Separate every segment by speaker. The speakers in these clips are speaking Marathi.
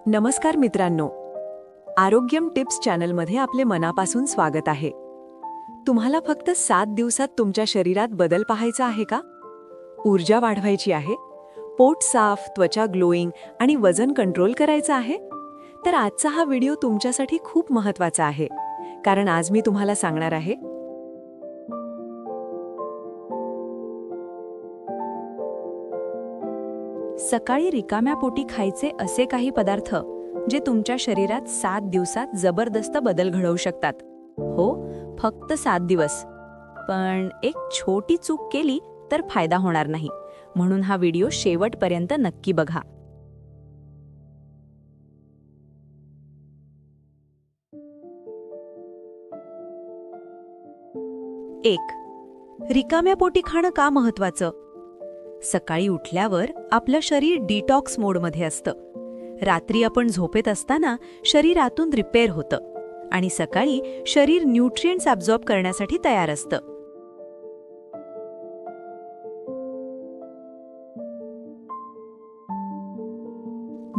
Speaker 1: नमस्कार मित्रांनो, आरोग्यम टिप्स चॅनलमध्ये आपले मनापासून स्वागत आहे. तुम्हाला फक्त 7 दिवसात तुमच्या शरीरात बदल पाहायचा आहे का? ऊर्जा वाढवायची आहे, पोट साफ, त्वचा ग्लोईंग आणि वजन कंट्रोल करायचं आहे? तर आजचा हा व्हिडिओ तुमच्यासाठी खूप महत्त्वाचा आहे, कारण आज मी तुम्हाला सांगणार आहे सकाळी रिकाम्या पोटी खायचे असे काही पदार्थ जे तुमच्या शरीरात 7 दिवसात जबरदस्त बदल घडवू शकतात. हो, फक्त 7 दिवस. पण एक छोटी चूक केली तर फायदा होणार नाही, म्हणून हा व्हिडिओ शेवटपर्यंत नक्की बघा. 1. रिकाम्या पोटी खाणं का महत्वाचं? सकाळी उठल्यावर आपलं शरीर डिटॉक्स मोडमध्ये असतं. रात्री आपण झोपेत असताना शरीर आतून रिपेअर होतं आणि सकाळी शरीर न्यूट्रिएंट्स ॲब्झॉर्ब करण्यासाठी तयार असतं.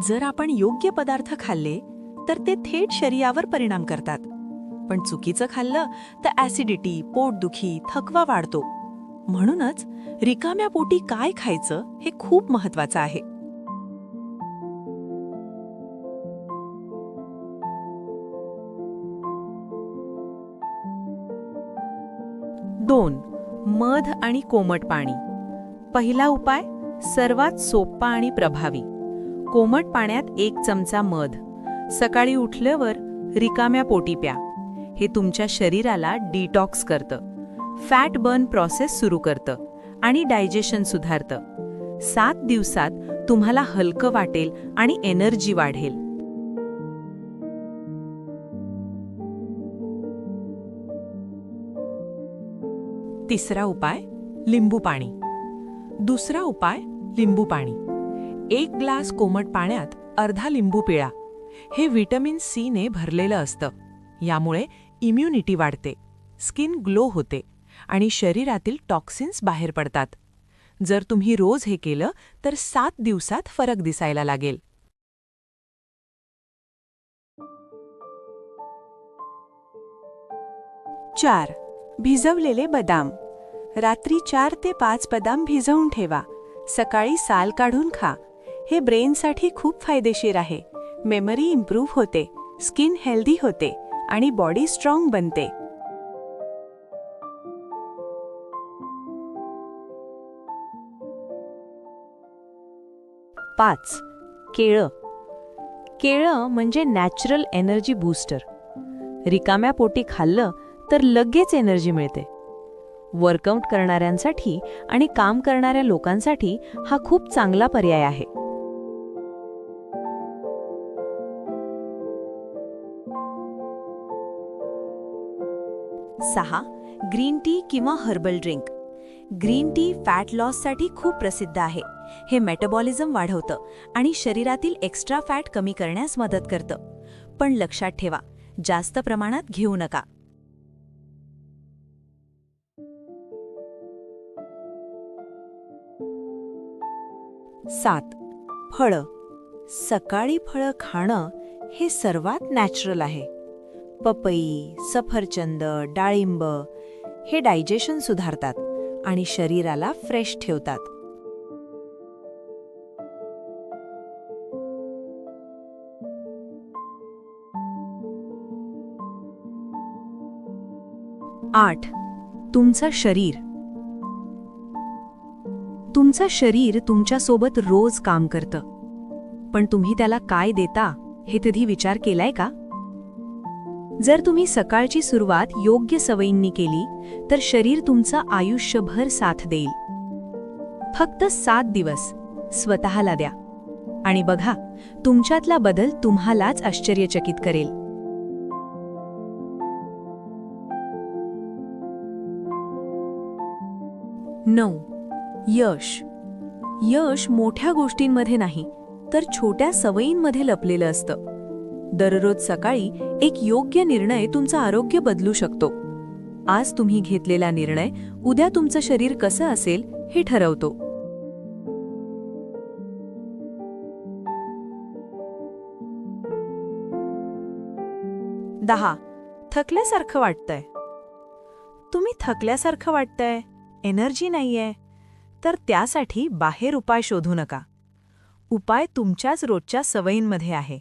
Speaker 1: जर आपण योग्य पदार्थ खाल्ले तर ते थेट शरीरावर परिणाम करतात. पण चुकीचं खाल्लं तर ॲसिडिटी, पोटदुखी, थकवा वाढतो. म्हणूनच रिकाम्या पोटी काय खायचं हे खूप महत्त्वाचं आहे. 2. मध आणि कोमट पाणी. पहिला उपाय सर्वात सोपा आणि प्रभावी. कोमट पाण्यात 1 चमचा मध सकाळी उठल्यावर रिकाम्या पोटी प्या. हे तुमच्या शरीराला डिटॉक्स करतं, फॅट बर्न प्रोसेस सुरू करतं आणि डायजेशन सुधारतं. 7 दिवसात तुम्हाला हलकं वाटेल आणि एनर्जी वाढेल. तिसरा उपाय लिंबू पाणी. दुसरा उपाय लिंबू पाणी. 1 ग्लास कोमट पाण्यात अर्धा लिंबू पिळा. हे व्हिटॅमिन सी ने भरलेलं असतं. यामुळे इम्युनिटी वाढते, स्किन ग्लो होते आणि शरीरातील टॉक्सिन्स बाहेर पडतात. जर तुम्ही रोज हे केलं तर 7 दिवसात फरक दिसायला लागेल. 4. भिजवलेले बदाम. रात्री 4 ते 5 बदाम भिजवून ठेवा. सकाळी साल काढून खा. हे ब्रेनसाठी खूप फायदेशीर आहे. मेमरी इम्प्रूव्ह होते, स्किन हेल्दी होते आणि बॉडी स्ट्रॉंग बनते. 5. केळं. केळं म्हणजे नॅचरल एनर्जी बूस्टर. रिकाम्या पोटी खाल्लं तर लगेच एनर्जी मिळते. वर्कआउट करणाऱ्यांसाठी आणि काम करणाऱ्या लोकांसाठी हा खूप चांगला पर्याय आहे. 6. ग्रीन टी किंवा herbal drink. Green tea fat लॉससाठी खूप प्रसिद्ध आहे. हे मेटाबॉलिझम वाढवतं आणि शरीरातील एक्स्ट्रा फॅट कमी करण्यास मदत करतं. पण लक्षात ठेवा, जास्त प्रमाणात घेऊ नका. 7. फळं. सकाळी फळं खाणं हे सर्वात नॅचरल आहे. पपई, सफरचंद, डाळिंब हे डायजेशन सुधारतात आणि शरीराला फ्रेश ठेवतात. 8. तुमचं शरीर. तुमचं शरीर तुमच्यासोबत रोज काम करतं, पण तुम्ही त्याला काय देता हे कधी विचार केलाय का? जर तुम्ही सकाळची सुरुवात योग्य सवयींनी केली तर शरीर तुमचं आयुष्यभर साथ देईल. फक्त 7 दिवस स्वतःला द्या आणि बघा, तुमच्यातला बदल तुम्हालाच आश्चर्यचकित करेल. 9. यश. यश मोठ्या गोष्टींमध्ये नाही तर छोट्या सवयींमध्ये लपलेलं असतं. दररोज सकाळी एक योग्य निर्णय तुमचं आरोग्य बदलू शकतो. आज तुम्ही घेतलेला निर्णय उद्या तुमचं शरीर कसं असेल हे ठरवतो. 10. 10. थकल्यासारखं वाटतंय. तुम्ही थकल्यासारखं वाटतंय, एनर्जी नाहीये, तर त्यासाठी बाहेर उपाय शोधू नका. उपाय तुमच्याच रोजच्या सवयींमध्ये आहे.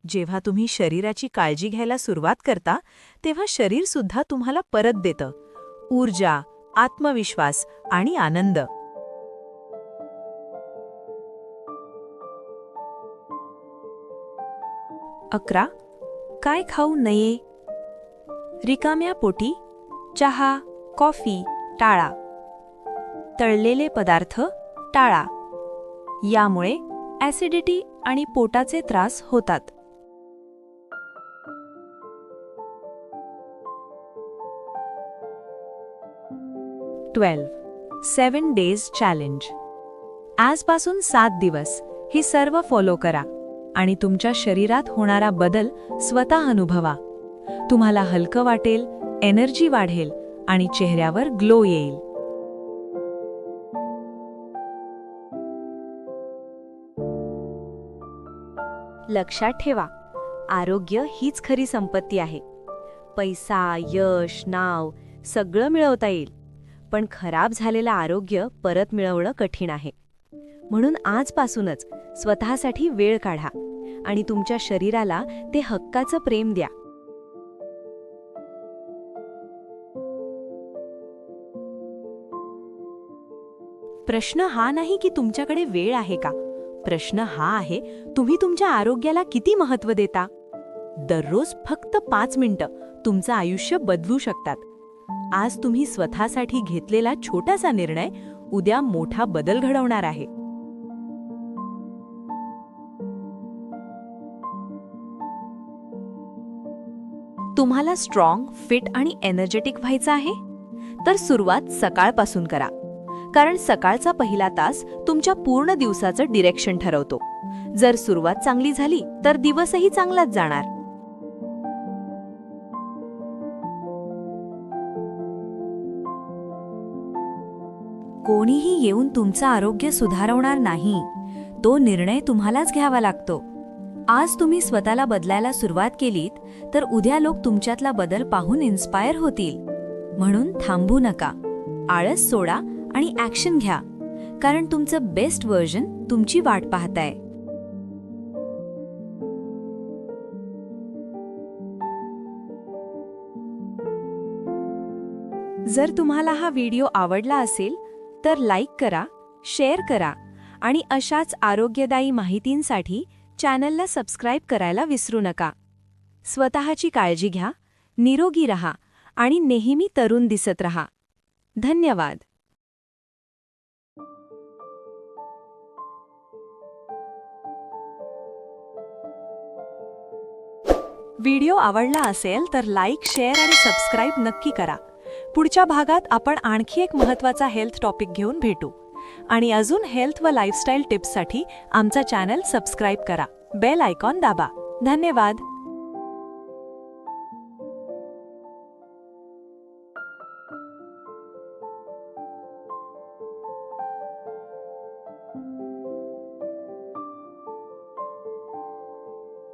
Speaker 1: जेव्हा तुम्ही शरीराची काळजी घ्यायला सुरुवात करता, तेव्हा शरीरसुद्धा तुम्हाला परत देतं. ऊर्जा, आत्मविश्वास आणि आनंद. 11. काय खाऊ नये? रिकाम्या पोटी चहा, कॉफी टाळा. तळलेले पदार्थ टाळा. यामुळे ॲसिडिटी आणि पोटाचे त्रास होतात. 12. 7 डेज चॅलेंज. आजपासून 7 दिवस हे सर्व फॉलो करा आणि तुमच्या शरीरात होणारा बदल स्वतः अनुभवा. तुम्हाला हलकं वाटेल, एनर्जी वाढेल आणि चेहऱ्यावर ग्लो येईल.
Speaker 2: लक्षात ठेवा, आरोग्य हीच खरी संपत्ती आहे. पैसा, यश, नाव सगळं मिळवता येईल, पण खराब झालेलं आरोग्य परत मिळवणं कठीण आहे. म्हणून आजपासूनच स्वतःसाठी वेळ काढा आणि तुमच्या शरीराला ते हक्काचं प्रेम द्या.
Speaker 1: प्रश्न हा नाही की तुमच्याकडे वेळ आहे का. प्रश्न हा आहे, तुम्ही तुमच्या आरोग्याला किती महत्त्व देता. दररोज फक्त 5 मिनिटं तुमचं आयुष्य बदलू शकतात. आज तुम्ही स्वतःसाठी घेतलेला छोटासा निर्णय उद्या मोठा बदल घडवणार आहे. तुम्हाला स्ट्रॉंग, फिट आणि एनर्जेटिक व्हायचं आहे? तर सुरुवात सकाळपासून करा. कारण सकाळचा पहिला तास तुमच्या पूर्ण दिवसाचं डिरेक्शन ठरवतो. जर सुरुवात चांगली झाली तर दिवसही चांगलाच जाणार.
Speaker 2: कोणीही येऊन तुमचं आरोग्य सुधारवणार नाही. तो निर्णय तुम्हालाच घ्यावा लागतो. आज तुम्ही स्वतःला बदलायला सुरुवात केलीत तर उद्या लोक तुमच्यातला बदल पाहून इन्स्पायर होतील. म्हणून थांबू नका, आळस सोडा आणि ॲक्शन घ्या. कारण तुमचं बेस्ट व्हर्जन तुमची वाट पाहताय.
Speaker 1: जर तुम्हाला हा व्हिडिओ आवडला असेल तर लाईक करा, शेअर करा आणि अशाच आरोग्यदायी माहितींसाठी चॅनलला सबस्क्राईब करायला विसरू नका. स्वतःची काळजी घ्या, निरोगी रहा आणि नेहमी तरुण दिसत रहा. धन्यवाद. व्हिडिओ आवडला असेल तर लाईक, शेअर आणि सबस्क्राईब नक्की करा. पुढच्या भागात आपण आणखी एक महत्त्वाचा हेल्थ टॉपिक घेऊन भेटू. आणि अजून हेल्थ व लाईफस्टाईल टिप्ससाठी आमचा चॅनल सबस्क्राईब करा. बेल आयकॉन दाबा. धन्यवाद.